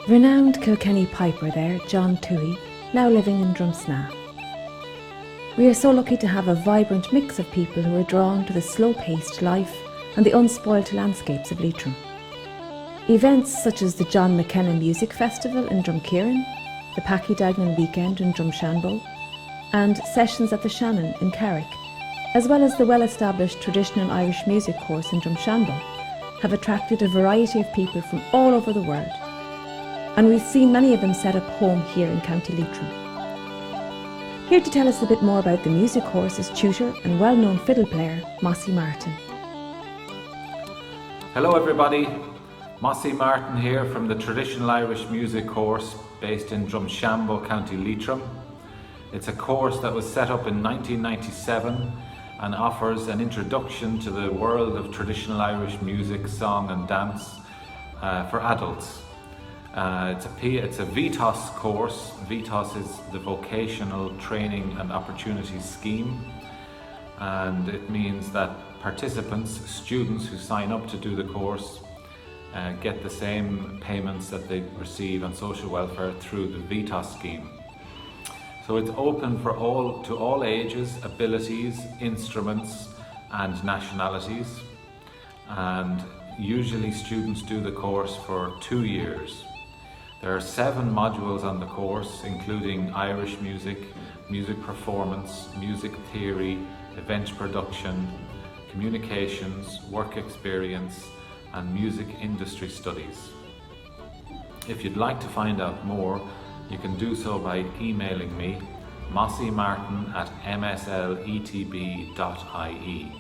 Renowned Kilkenny piper there, John Toohey, now living in Drumsna. We are so lucky to have a vibrant mix of people who are drawn to the slow-paced life and the unspoilt landscapes of Leitrim. Events such as the John McKenna Music Festival in Drumkieran, the Packydagnan Weekend in Drumshanbo, and sessions at the Shannon in Carrick, as well as the well-established traditional Irish music course in Drumshanbo, have attracted a variety of people from all over the world, and we've seen many of them set up home here in County Leitrim. Here to tell us a bit more about the music course is tutor and well-known fiddle player Mossy Martin. Hello everybody, Mossy Martin here from the Traditional Irish Music course based in Drumshanbo, County Leitrim. It's a course that was set up in 1997 and offers an introduction to the world of traditional Irish music, song and dance for adults. It's a VTOS course. VTOS is the Vocational Training and Opportunities Scheme, and it means that participants, students who sign up to do the course get the same payments that they receive on social welfare through the VTOS scheme. So it's open to all ages, abilities, instruments and nationalities, and usually students do the course for 2 years. There are 7 modules on the course, including Irish music, music performance, music theory, event production, communications, work experience, and music industry studies. If you'd like to find out more, you can do so by emailing me, mossymartin@msletb.ie.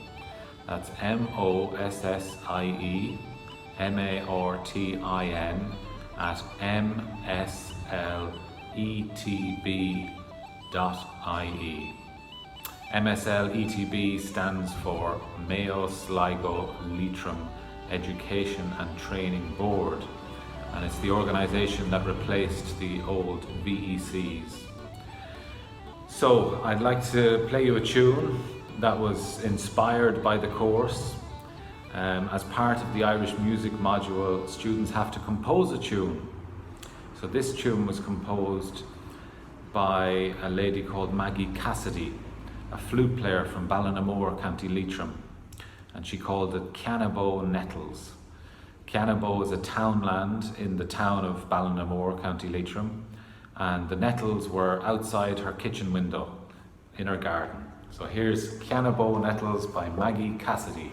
That's MOSSIEMARTIN@msletb.ie. MSLETB stands for Mayo Sligo Leitrim Education and Training Board, and it's the organisation that replaced the old VECs. So I'd like to play you a tune that was inspired by the course. As part of the Irish music module, students have to compose a tune. So this tune was composed by a lady called Maggie Cassidy, a flute player from Ballinamore, County Leitrim, and she called it Canabo Nettles. Canabo is a townland in the town of Ballinamore, County Leitrim, and the nettles were outside her kitchen window in her garden. So here's Canabo Nettles by Maggie Cassidy.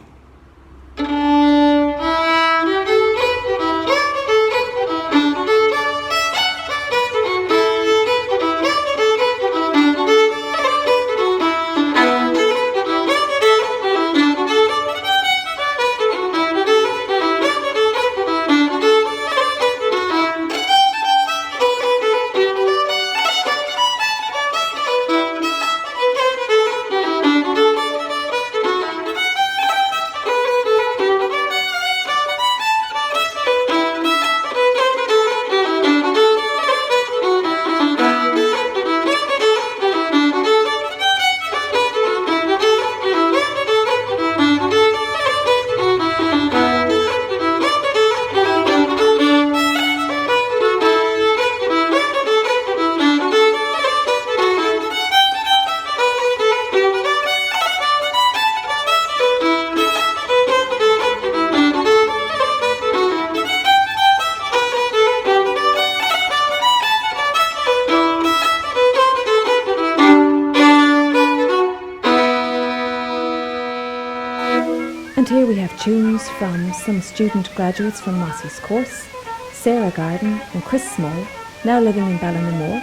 And here we have tunes from some student graduates from Mossy's course, Sarah Garden and Chris Small, now living in Ballinamore,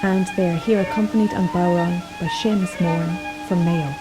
and they are here accompanied on Bowron by Seamus Moran from Mayo.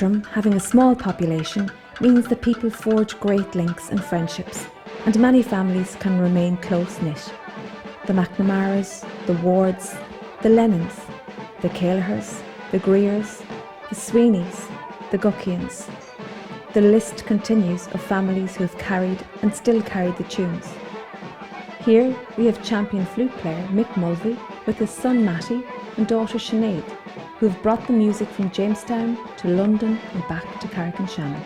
Leitrim, having a small population, means that people forge great links and friendships, and many families can remain close-knit. The McNamaras, the Wards, the Lennons, the Caelhers, the Greers, the Sweeneys, the Guckians. The list continues of families who have carried and still carry the tunes. Here we have champion flute player Mick Mulvey with his son Matty and daughter Sinead, who have brought the music from Jamestown to London and back to Carrick-on-Shannon.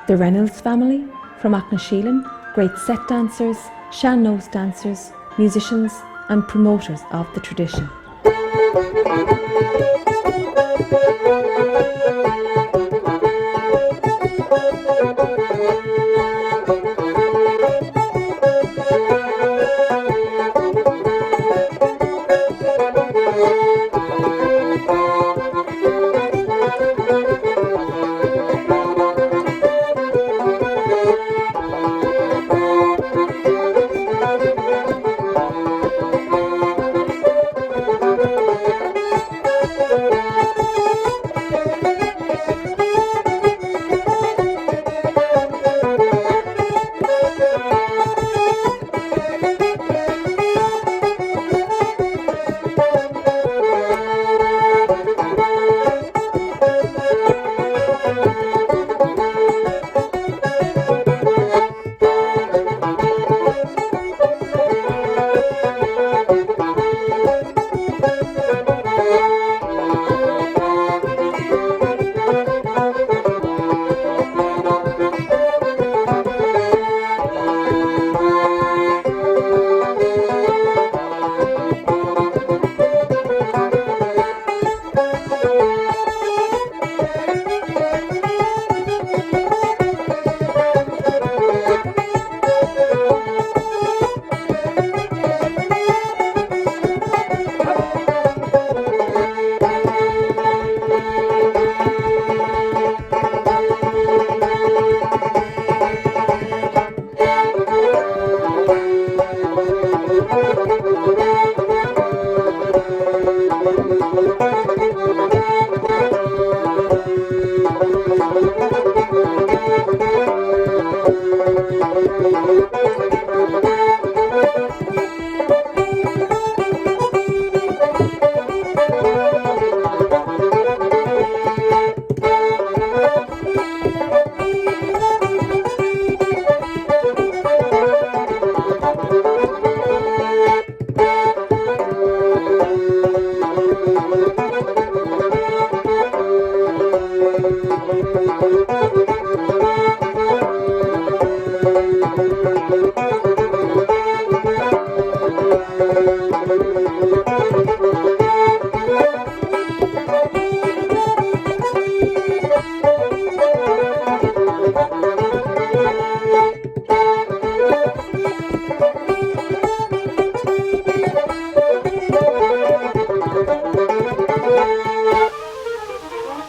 The Reynolds family from Aughnasheelin, great set dancers, shan nose dancers, musicians and promoters of the tradition.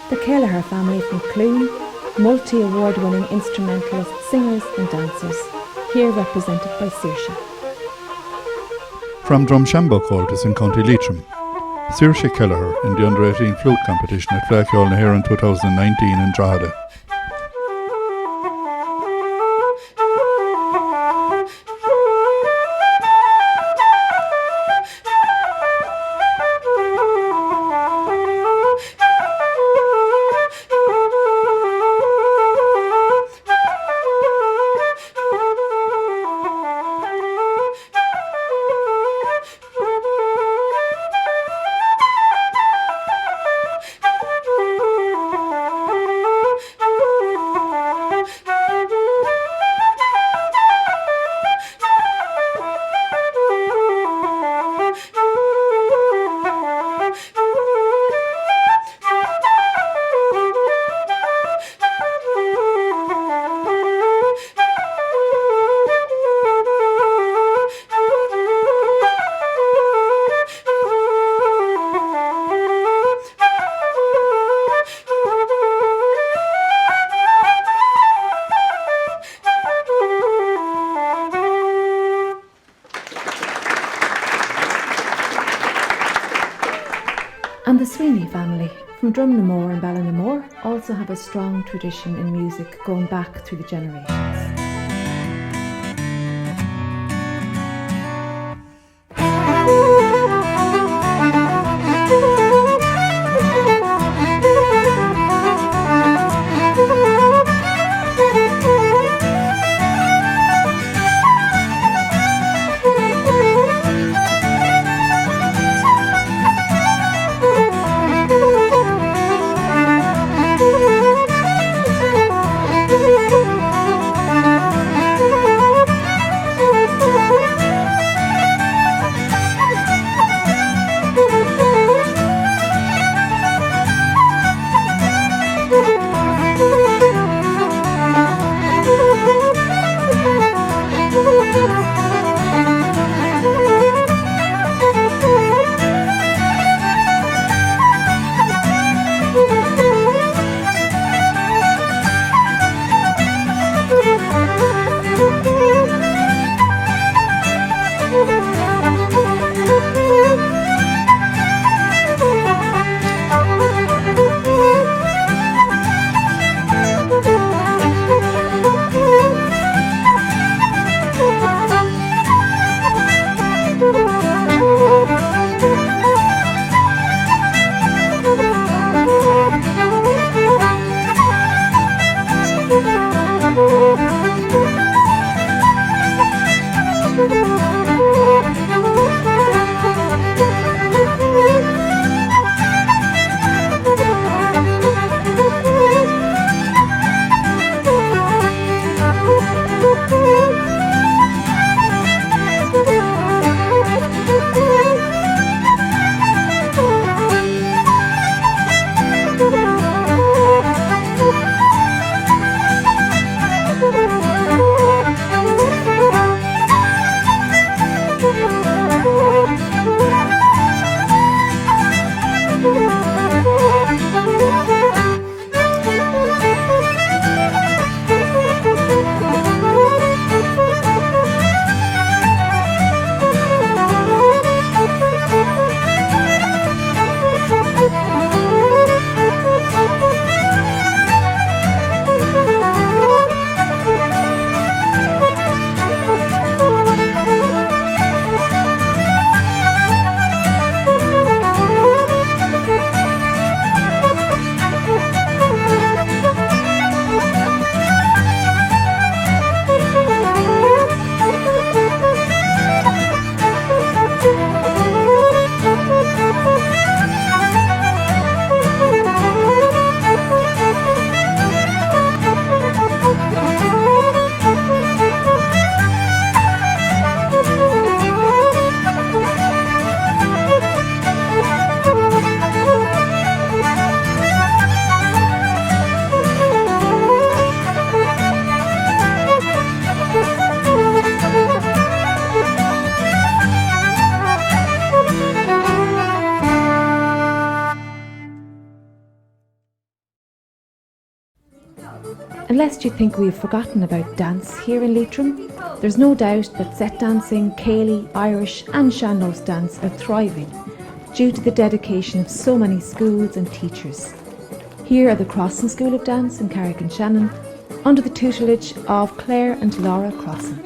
The Kelleher family from Clune, multi-award-winning instrumentalists, singers and dancers, here represented by Saoirse. From Drumshanbo Comhaltas in County Leitrim, Saoirse Kelleher in the under-18 flute competition at Fleadh Cheoil here in 2019 in Drogheda. And the Sweeney family from Drumnamore and Ballinamore also have a strong tradition in music going back through the generations. Unless you think we've forgotten about dance here in Leitrim, there's no doubt that set dancing, Cayley, Irish and Sean-Nós dance are thriving due to the dedication of so many schools and teachers. Here are the Crossan School of Dance in Carrick-on-Shannon under the tutelage of Claire and Laura Crossan.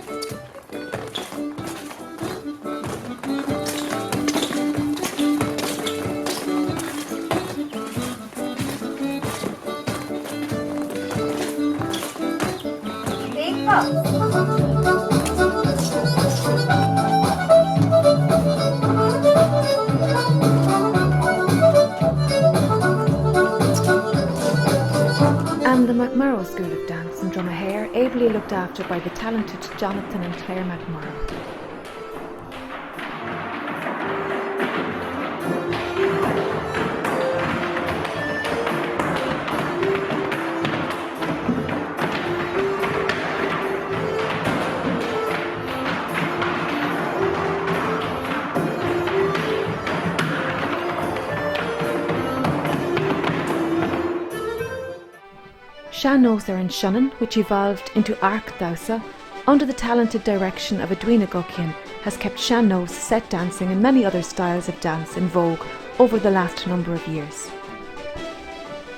And the McMurrow School of Dance in Dromahare, ably looked after by the talented Jonathan and Claire McMurrow. Sean-Nós are in Shannon, which evolved into Arc Thousa, under the talented direction of Edwina Guckian, has kept Sean-Nós set dancing and many other styles of dance in vogue over the last number of years.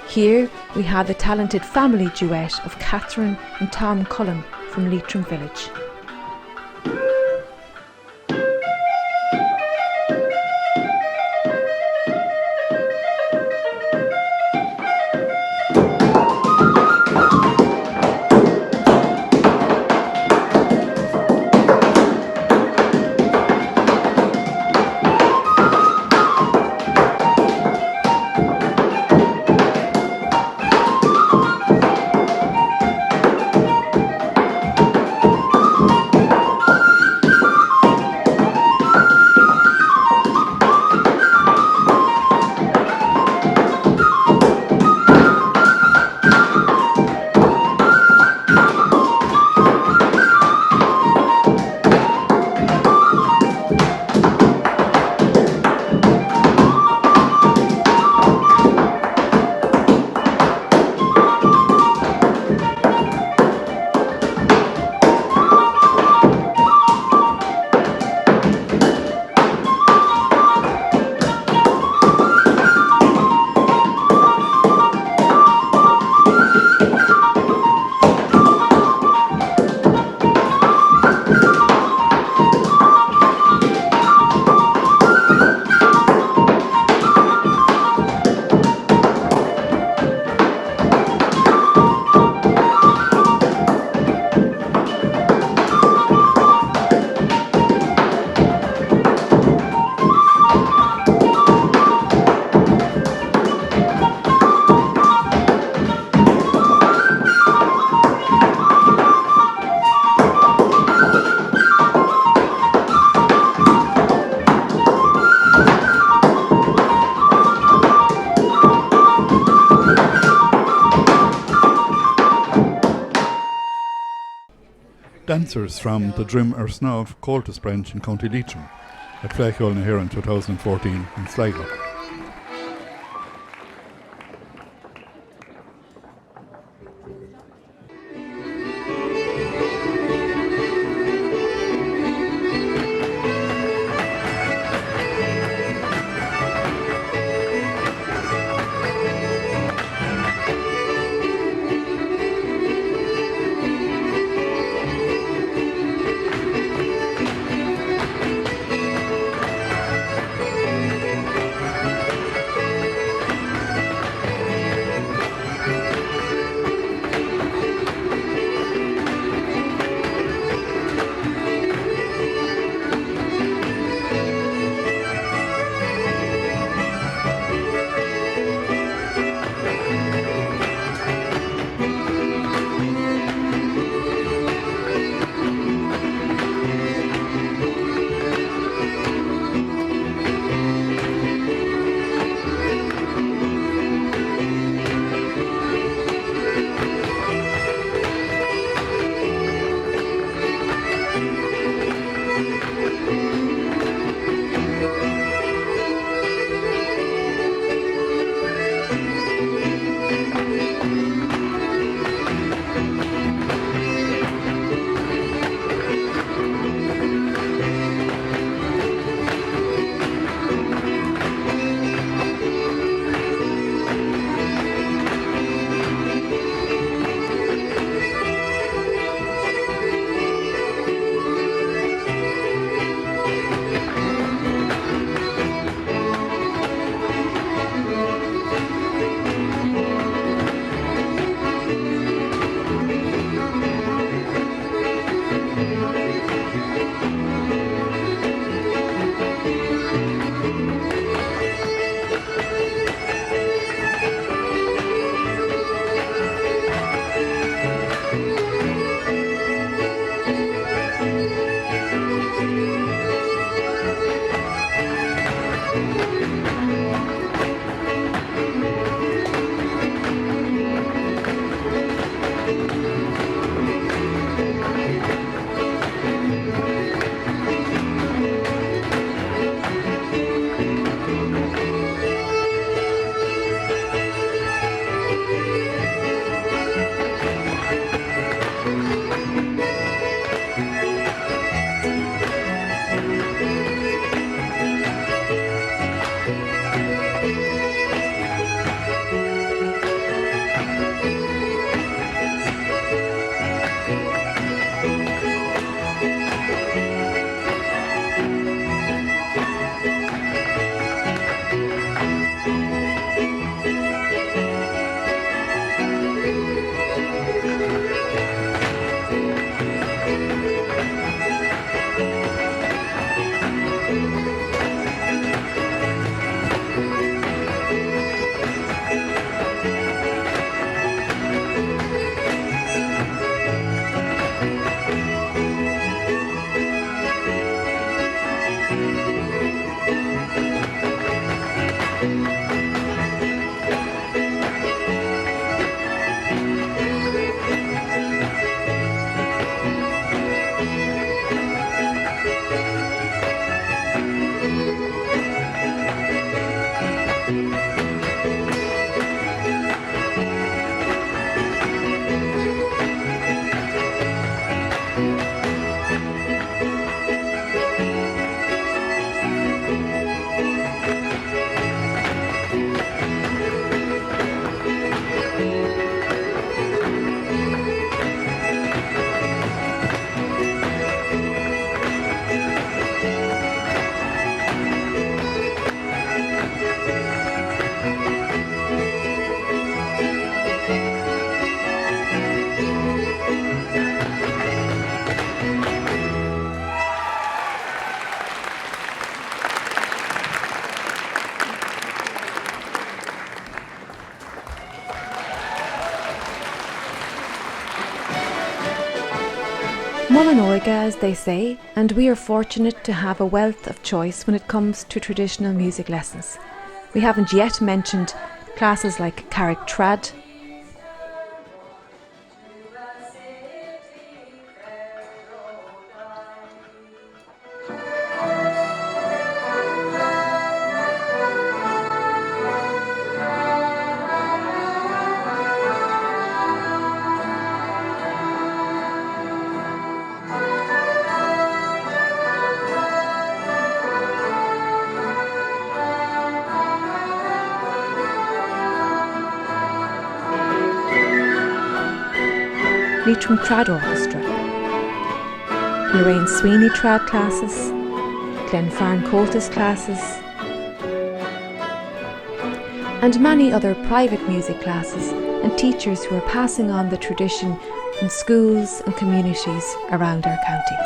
Here we have the talented family duet of Catherine and Tom Cullen from Leitrim Village. Dancers from the Drim ar Snáb Comhaltas branch in County Leitrim at Fleadh Cheoil in 2014 in Sligo. Mullinoiga, as they say, and we are fortunate to have a wealth of choice when it comes to traditional music lessons. We haven't yet mentioned classes like Carrick Trad, Leitrim Trad Orchestra, Lorraine Sweeney Trad classes, Glenfarn Comhaltas classes, and many other private music classes and teachers who are passing on the tradition in schools and communities around our county.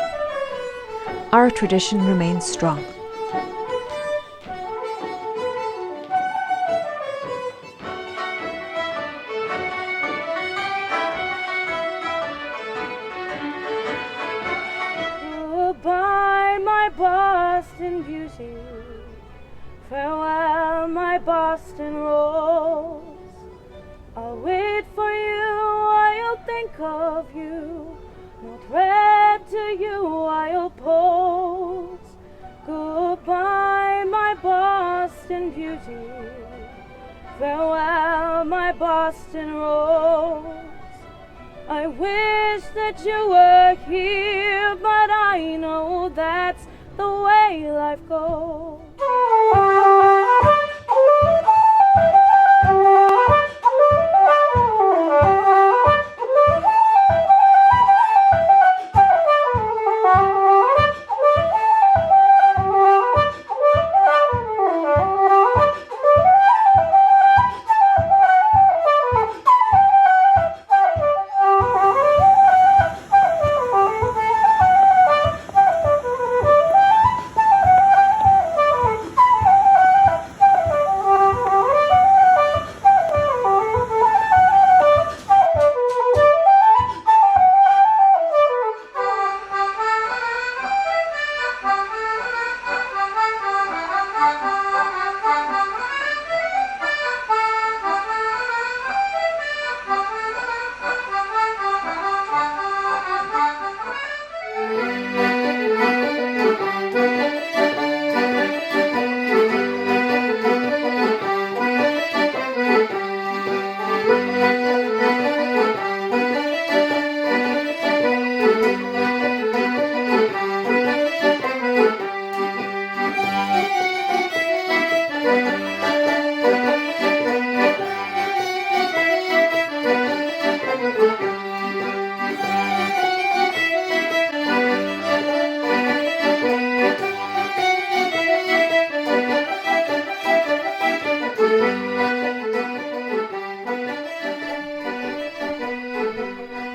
Our tradition remains strong. Goodbye, my Boston beauty. Farewell, my Boston rose. I'll wait for you, I'll think of you. No threat to you I'll pose. Goodbye, my Boston beauty. Farewell, my Boston rose. I wish that you were here, but I know that's the way life goes.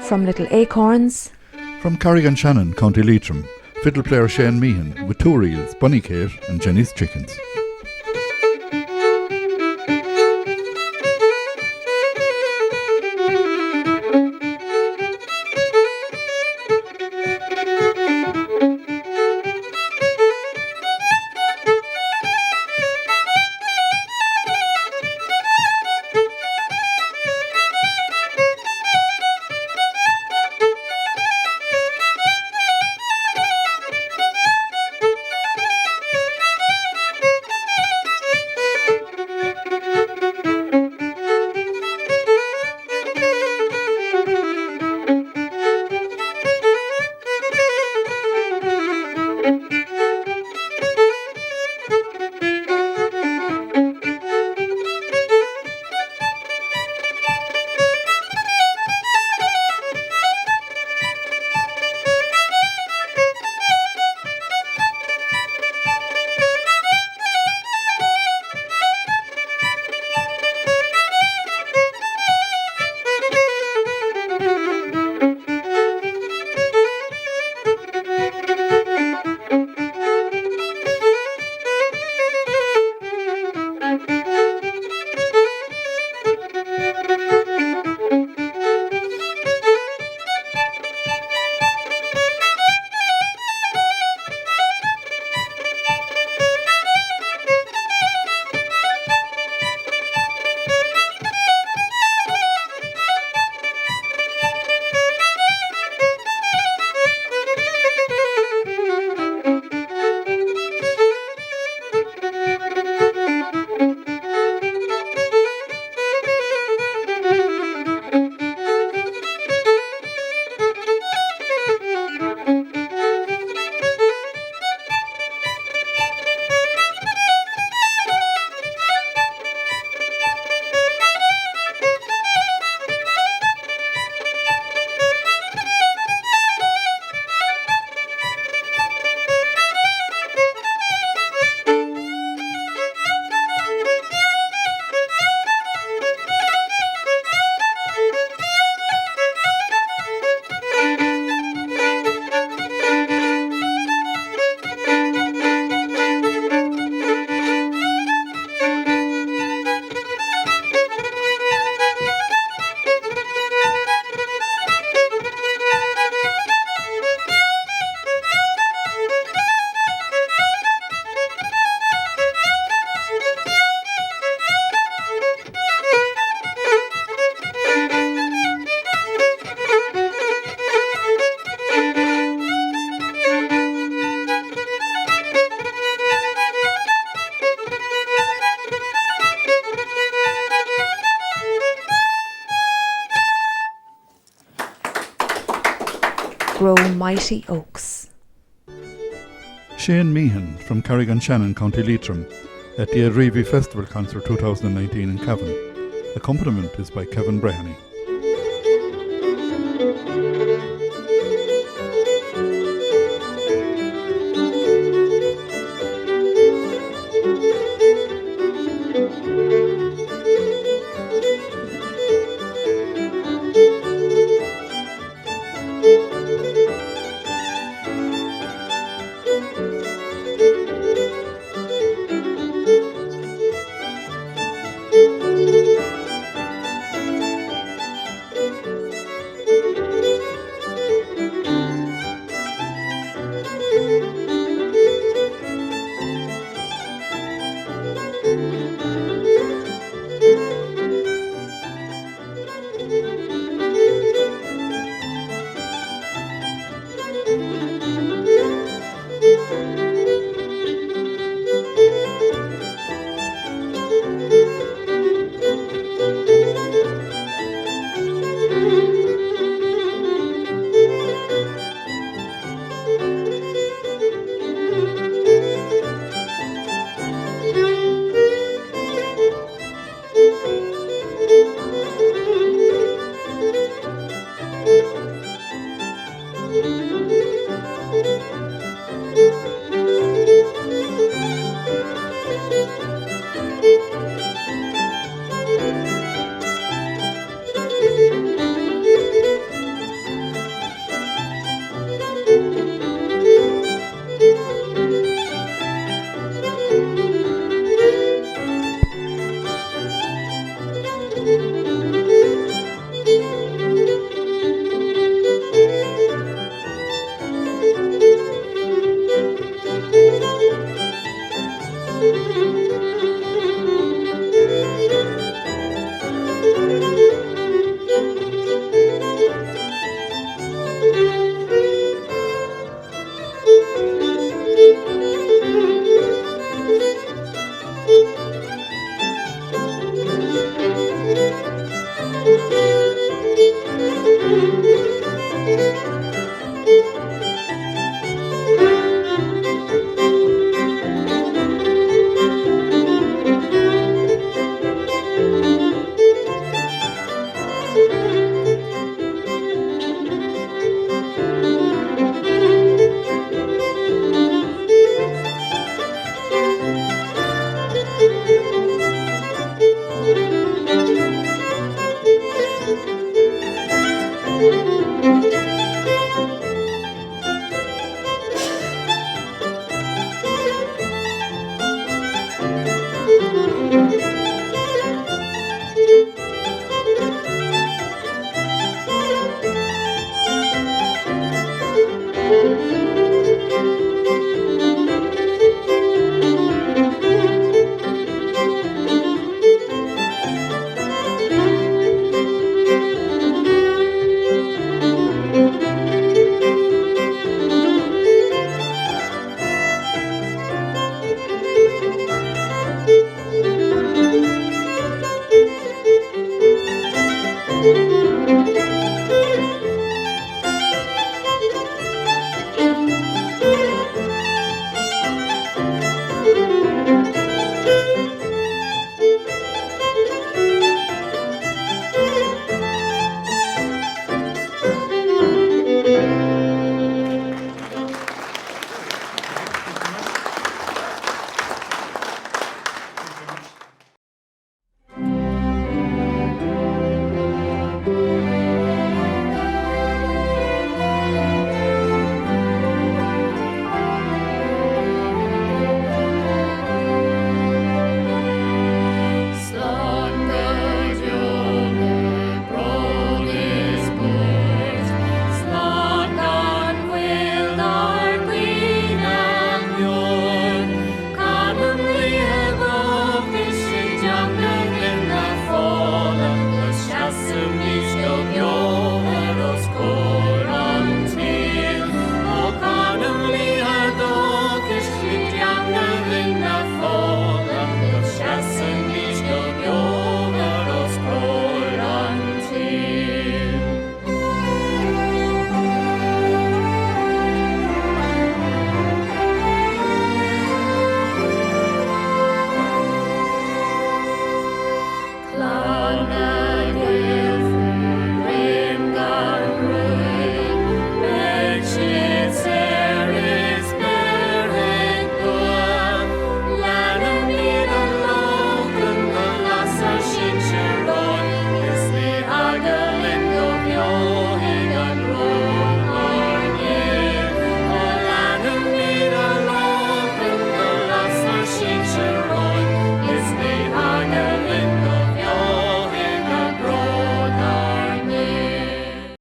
From Little Acorns, From Carrigan-Shannon, County Leitrim, fiddle player Shane Meehan with two reels, Bunny Kate and Jenny's Chickens. grow mighty oaks. Shane Meehan from Carrigan-Shannon, County Leitrim, at the Adrivi Festival Concert 2019 in Cavan. Accompaniment is by Kevin Brehany.